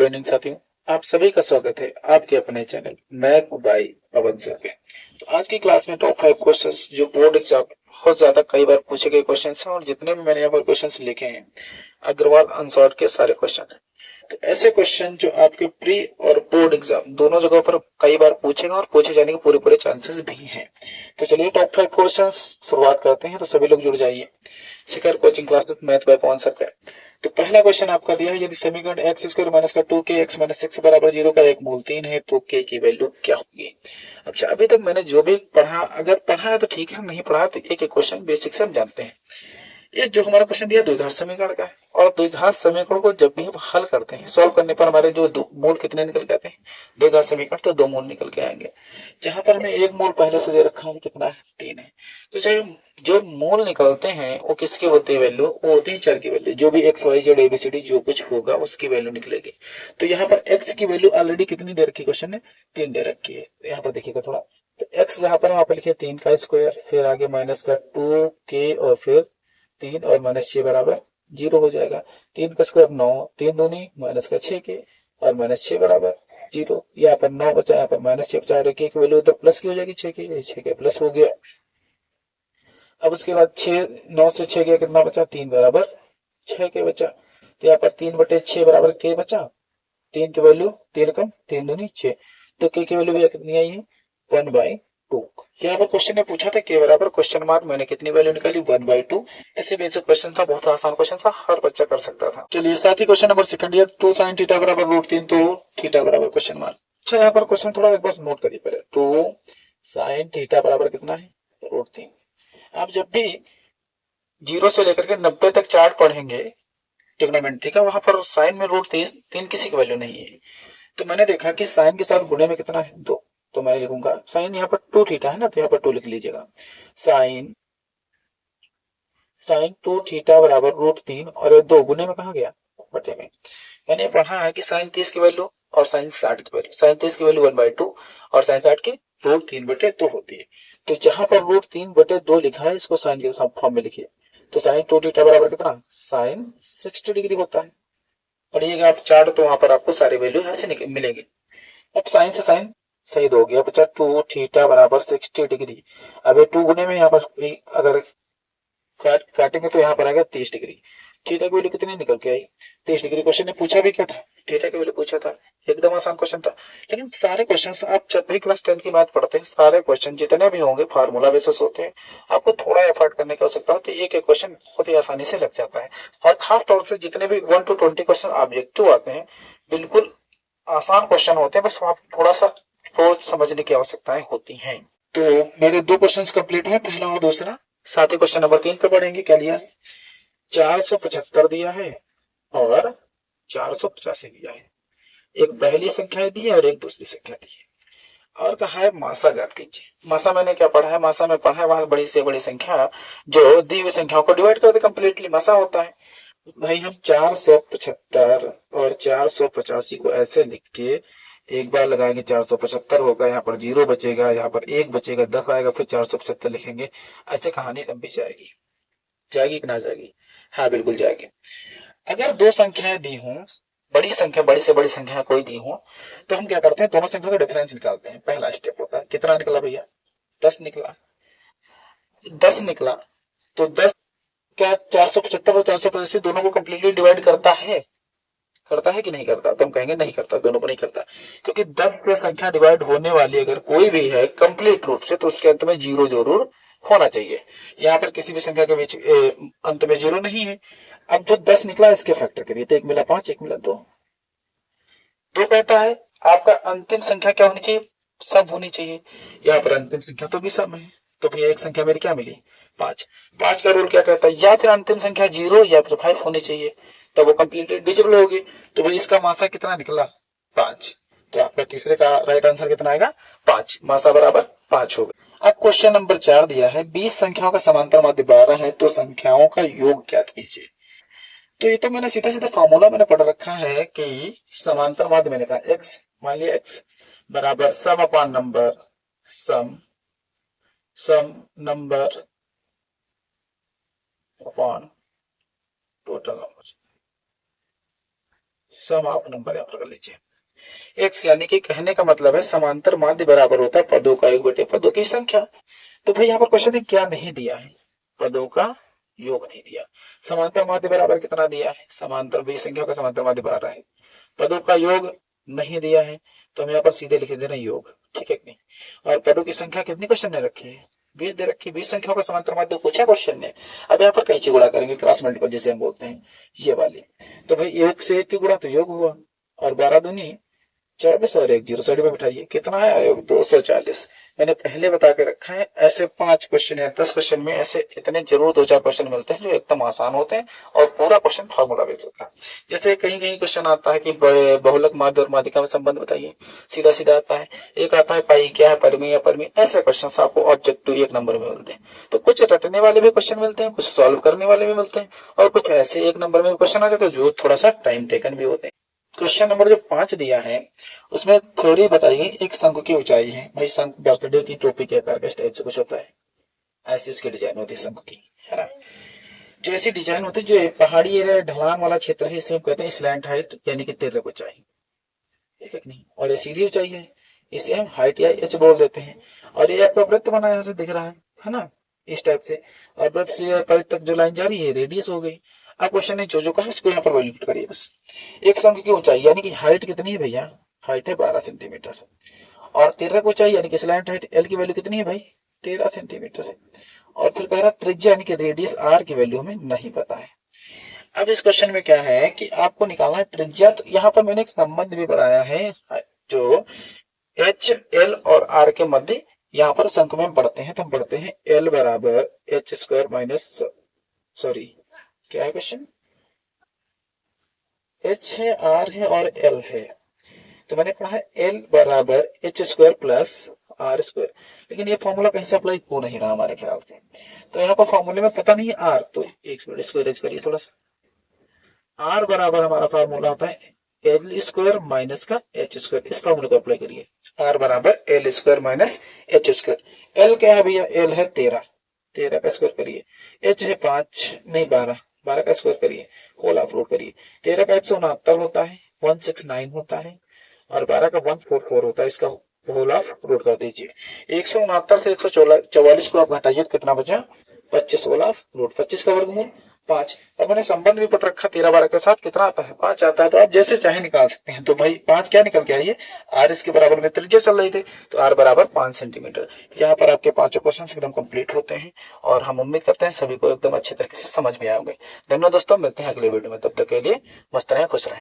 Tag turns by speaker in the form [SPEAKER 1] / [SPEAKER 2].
[SPEAKER 1] Evening साथियों, आप सभी का स्वागत है आपके अपने channel math by Pawan sir पे। तो आज की क्लास में टॉप 5 क्वेश्चंस जो बोर्ड एग्जाम बहुत ज्यादा कई बार पूछे गए क्वेश्चंस हैं और जितने भी मैंने यहाँ पर क्वेश्चंस लिखे हैं अग्रवाल अनसॉर्ट के सारे क्वेश्चन हैं। तो ऐसे क्वेश्चन जो आपके प्री और बोर्ड एग्जाम दोनों जगहों पर कई बार पूछेगा और पूछे जाने के पूरे पूरे चांसेस भी हैं। तो चलिए टॉप 5 क्वेश्चंस शुरुआत करते हैं। तो सभी लोग जुड़ जाइए Shikhar coaching classes math by Pawan sir पे। तो पहला क्वेश्चन आपका दिया है, यदि समीकरण एक्स स्क्वायर माइनस का 2k एक्स माइनस 6 बराबर 0 का एक मूल 3 है तो k की वैल्यू क्या होगी। अच्छा, अभी तक मैंने जो भी पढ़ा, अगर पढ़ा है तो ठीक है, नहीं पढ़ा तो एक एक क्वेश्चन बेसिक से हम जानते हैं। ये जो हमारा क्वेश्चन दिया द्विघात समीकरण का है और द्विघात समीकरण को जब भी हम हल करते हैं सॉल्व करने पर हमारे जो मूल कितने निकल के आते हैं, द्विघात समीकरण तो 2 मूल निकल के आएंगे। जहां पर हमें एक मूल पहले से दे रखा है कितना है, 3 है। तो चाहे जो मूल निकलते हैं वो किसके होते हैं वैल्यू, वो होती है चर की वैल्यू, जो भी एक्स वाई जेड एबीसीडी जो कुछ होगा उसकी वैल्यू निकलेगी। तो यहाँ पर एक्स की वैल्यू ऑलरेडी कितनी दे रखी है, क्वेश्चन ने 3 दे रखी है। तो यहाँ पर देखिएगा थोड़ा, तो एक्स जहां पर वहां पर लिखे 3 का स्क्वायर, फिर आगे माइनस का 2k और फिर 3 और माइनस 6 बराबर 0 हो जाएगा। 3 का स्क्वायर 9, 3 दूनी माइनस का 6k और माइनस 6 बराबर 0। यहाँ पर 9 बचा, यहाँ पर माइनस 6 बचा, k की वैल्यू तो प्लस की हो जाएगी, 6k प्लस हो गया। अब उसके बाद 9 से 6 गया, कितना बचा, 3 बराबर 6k बचा। तो यहाँ पर 3/6 बराबर k बचा। 3 की वैल्यू 3 कम 3 दूनी 6, तो k की वैल्यू कितनी आई है, 1/2। यहाँ पर क्वेश्चन ने पूछा था k बराबर क्वेश्चन मार्क, मैंने कितनी वैल्यू निकाली, 1/2। ऐसे बेसिक क्वेश्चन था, बहुत आसान क्वेश्चन था, हर बच्चा कर सकता था। चलिए साथ ही क्वेश्चन नंबर सेकंड, ईयर 2 sin थीटा बराबर √3 तो थीटा बराबर क्वेश्चन मार्क। अच्छा, यहाँ पर क्वेश्चन थोड़ा एक बार नोट करिए पहले, 2 sin थीटा बराबर कितना है, √3। आप जब भी 0 से लेकर के 90 तक चार्ट पढ़ेंगे ट्रिग्नोमेट्री का, वहां पर साइन में √3 किसी की वैल्यू नहीं है। तो मैंने देखा कि साइन के साथ गुणे में कितना है, 2। तो मैं लिखूंगा साइन, यहाँ पर 2 थीटा है ना, तो यहाँ पर 2 लिख लीजिएगा। साइन साइन 2 थीटा बराबर √3 और 2 गुणे में कहा गया, बटे में। मैंने पढ़ा है कि साइन 30 की वैल्यू और साइन 60 की वैल्यू, साइन 30 की वैल्यू 1/2 और साइन 60 की √3/2 होती है। तो जहां पर √3/2 लिखा है, इसको साइन के फॉर्म में लिखिए। तो साइन 2 थीटा बराबर कितना, साइन 60 डिग्री होता है। पढ़िएगा आप चार्ट, तो वहां पर आपको सारी वैल्यू यहाँ से मिलेगी। अब साइन से साइन सही हो गया, बचा 2 थीटा बराबर 60 डिग्री। अब ये 2 गुने में यहाँ पर अगर काटेंगे तो यहाँ पर आ गया 30 डिग्री। थीटा की वैल्यू कितनी निकल के आई, 30 डिग्री। क्वेश्चन ने पूछा भी क्या था, थीटा की वैल्यू पूछा था। एकदम आसान क्वेश्चन था। लेकिन सारे क्वेश्चन आप जब भी क्लास 10 की मैथ पढ़ते हैं, सारे क्वेश्चन जितने भी होंगे फार्मूला बेसिस होते हैं। आपको थोड़ा एफर्ट करने की आवश्यकता होती है, एक एक क्वेश्चन बहुत ही आसानी से लग जाता है। और खास तौर से जितने भी 1 to 20 क्वेश्चन ऑब्जेक्टिव आते हैं, बिल्कुल आसान क्वेश्चन होते हैं, बस आप थोड़ा सा सोच समझने की आवश्यकताएं होती हैं। तो मेरे 2 क्वेश्चन कंप्लीट है, पहला और दूसरा। साथ ही क्वेश्चन नंबर 3 पे पढ़ेंगे। क्या लिया है, 475 दिया है और 485 दिया है। एक पहली संख्या दी है और एक दूसरी संख्या दी है और कहा है मासा ज्ञात कीजिए। मासा मैंने क्या पढ़ा है, मासा में पढ़ा है वहां बड़ी से बड़ी संख्या जो दी हुई संख्याओं को डिवाइड कर दे, कंप्लीटली मासा होता है। भाई हम 475 और 485 को ऐसे लिख के एक बार लगाएंगे, 475 होगा, यहाँ पर 0 बचेगा, यहाँ पर 1 बचेगा, 10 आएगा, फिर 475 लिखेंगे। ऐसे कहानी लंबी जाएगी। जाएगी कि ना जाएगी, हाँ बिल्कुल जाएगी। अगर 2 संख्याएं दी हों, बड़ी संख्या, बड़ी से बड़ी संख्या कोई दी हो, तो हम क्या करते हैं, दोनों संख्या का डिफरेंस निकालते हैं। पहला स्टेप होता है, कितना निकला भैया, 10 निकला। 10 निकला तो 10 क्या 475 और 485 दोनों को कंप्लीटली डिवाइड करता है, करता है कि नहीं करता। तो हम कहेंगे नहीं करता, दोनों को नहीं करता, क्योंकि 10 से संख्या डिवाइड होने वाली अगर कोई भी है कंप्लीट रूप से, तो उसके अंत में 0 जरूर होना चाहिए। यहाँ पर किसी भी संख्या के बीच अंत में 0 नहीं है। अब जो 10 निकला इसके फैक्टर करिए, तो 1 मिला 5, 1 मिला 2। 2 कहता है आपका अंतिम संख्या क्या होनी चाहिए, सब होनी चाहिए। यहाँ पर अंतिम संख्या तो भी सब है, तो भैया एक संख्या मेरी क्या मिली, 5। 5 का रूल क्या कहता है, या फिर अंतिम संख्या 0 या फिर 5 होनी चाहिए, तब वो कंप्लीटली डिजिबल होगी। तो भाई इसका मासा कितना निकला, 5। तो आपका तीसरे का राइट आंसर कितना आएगा, 5। मासा बराबर 5 होगा। अब क्वेश्चन नंबर 4 दिया है, 20 संख्याओं का समांतर माध्य 12 है, तो संख्याओं का योग ज्ञात कीजिए। तो ये तो मैंने सीधा सीधा फॉर्मूला मैंने पढ़ रखा है कि समांतर माध्य, मैंने कहा x, मान लिया x बराबर sum upon number, sum number upon total number. Sum of number यहाँ पर कर लीजिए। एक्स यानी कि कहने का मतलब है समांतर माध्य बराबर होता है पदों का योग बटे पदों की संख्या। तो भाई यहाँ पर क्वेश्चन में क्या नहीं दिया है, पदों का योग नहीं दिया। समांतर माध्य बराबर कितना दिया है, समांतर बी संख्या का समांतर माध्य 12 है। पदों का योग नहीं दिया है तो हम यहाँ पर सीधे लिख दे रहे हैं योग, ठीक है कि नहीं। और पदों की संख्या कितनी क्वेश्चन ने रखी है, 20 दे रखी है। 20 संख्याओं का समांतर माध्य पूछा क्वेश्चन ने। अब यहाँ पर कैंची गुणा करेंगे, क्रॉस मल्टीपल जिसे हम बोलते हैं, ये वाली। तो भाई योग से एक की गुणा तो योग हुआ, और 12 दूनी 24 और 1 जीरो साइड में बिठाइए, कितना है योग 240। मैंने पहले बता के रखा है ऐसे 5 क्वेश्चन या 10 क्वेश्चन में ऐसे इतने जरूर 2-4 क्वेश्चन मिलते हैं जो एकदम आसान होते हैं और पूरा क्वेश्चन फॉर्मूला बेस्ड होता है। जैसे कहीं कहीं क्वेश्चन आता है कि बहुलक माध्य और माध्यिका में संबंध बताइए, सीधा सीधा आता है। एक आता है पाई क्या है, परिमेय या परिमेय, ऐसे क्वेश्चन आपको ऑब्जेक्टिव 1 नंबर में मिलते हैं। तो कुछ रटने वाले भी क्वेश्चन मिलते हैं, कुछ सॉल्व करने वाले भी मिलते हैं, और कुछ ऐसे 1 नंबर में क्वेश्चन आ जाते हैं जो थोड़ा सा टाइम टेकन भी होते हैं। क्वेश्चन नंबर जो 5 दिया है उसमें थ्योरी बताइए, एक शंकु की ऊंचाई है। भाई शंकु बर्थडे की टोपी के आकार का इस टाइप से कुछ होता है, ऐसी इसकी डिजाइन होती है शंकु की, है ना। जो ऐसी डिजाइन होती है, जो पहाड़ी एरिया ढलान वाला क्षेत्र है, इसे हम कहते हैं स्लैंट हाइट यानी कि तिर्यक ऊंचाई, ठीक है कि नहीं। और ये सीधी ऊंचाई है, इसे हम हाइट या एच बोल देते हैं। और ये आपका वृत्त बना यहाँ से दिख रहा है ना, इस टाइप से। और वृत्त से परिध तक जो लाइन जा रही है रेडियस हो गई। अब क्वेश्चन ने जो कहा इसको यहाँ पर वैल्यू पुट करिए बस। एक शंकु की ऊंचाई यानी कि हाइट कितनी है भैया, हाइट है 12 सेंटीमीटर। और तिर्यक ऊंचाई यानी कि स्लैंट हाइट एल की वैल्यू कितनी है भाई, 13 सेंटीमीटर है। और फिर कह रहा त्रिज्या यानी कि रेडियस आर की वैल्यू हमें नहीं पता है। अब इस क्वेश्चन में क्या है कि आपको निकालना है त्रिज्या। तो यहाँ पर मैंने एक संबंध भी बनाया है जो एच एल और आर के मध्य यहाँ पर शंकु में पढ़ते हैं। तो हम पढ़ते हैं एल बराबर एच स्क्वायर माइनस, सॉरी क्या है क्वेश्चन, एच है, आर है और एल है। तो मैंने पढ़ा है एल बराबर H square plus R square, लेकिन ये फॉर्मूला कहीं से अप्लाई हो नहीं रहा हमारे ख्याल से। तो यहाँ पर फॉर्मूले में पता नहीं है आर, तो एक मिनट इसको इरेज करिए थोड़ा सा। आर बराबर हमारा फॉर्मूला होता है एल स्क्वायर माइनस का एच स्क्वायर, इस फॉर्मूले को अप्लाई करिए। आर बराबर L square minus H square. L क्या है भैया, एल है 13, 13 का स्क्वायर करिए। एच है 5 नहीं 12, 12 का स्क्वायर करिए, होल ऑफ रूट करिए। 13 का 169 होता है, 169 होता है, और 12 का 144 होता है, इसका होल ऑफ रूट कर दीजिए। 169 से 144 को आप घटाइए तो कितना बचा, 25 होल ऑफ रूट, 25 का वर्गमूल 5। और मैंने संबंध भी पट रखा 13-12 के साथ, कितना आता है 5 आता है। तो आप जैसे चाहे निकाल सकते हैं। तो भाई 5 क्या निकल के आइए, आर इसके बराबर में त्रिज्या चल रही थी, तो आर बराबर 5 सेंटीमीटर। यहाँ पर आपके 5 क्वेश्चन एकदम कंप्लीट होते हैं और हम उम्मीद करते हैं सभी को एकदम अच्छे तरीके से समझ में आएंगे। धन्यवाद दोस्तों, मिलते हैं अगले वीडियो में, तब तक के लिए मस्त रहें, खुश रहें।